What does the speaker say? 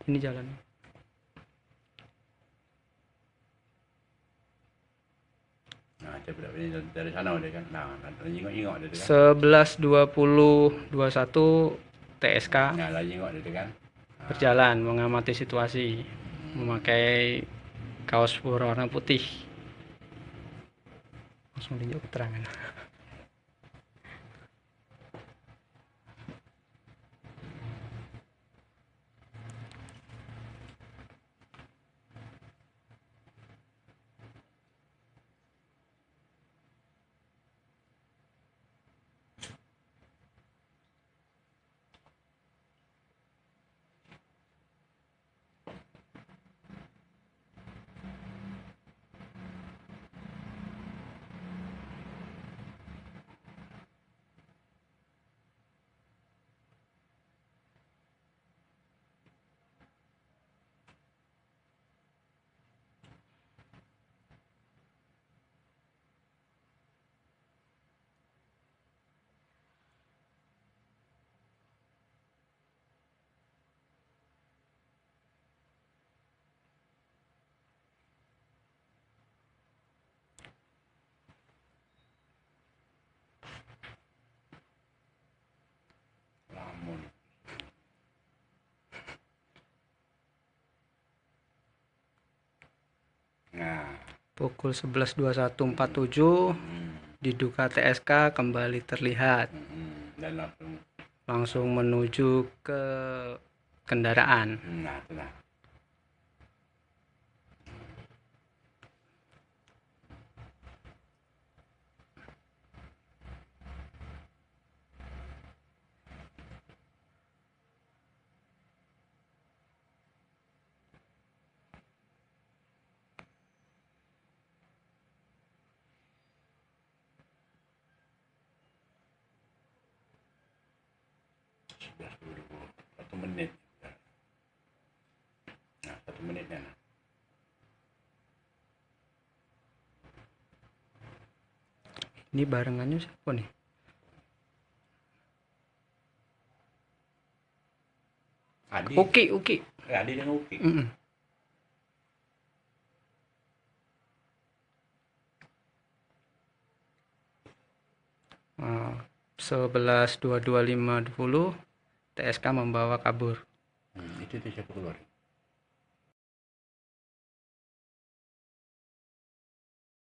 Ini jalan. Nah, coba ini dari sana udah kan. Nah, nengok-nengok dia kan. 11.20.21 TSK Nah, lagi nengok dia kan. berjalan mengamati situasi memakai kaos berwarna putih. Langsung dijawab keterangan. Lamun. Nah, Pukul 11.21.47 diduga TSK kembali terlihat dan langsung menuju ke kendaraan. nah, itulah. Sudah 1 menit. Nah, 1 menitnya. Nah. Ini barengannya siapa nih? Adi. Uki. Adi dengan Uki. Mm-mm. 11.22.50 TSK membawa kabur. Itu siapa keluar?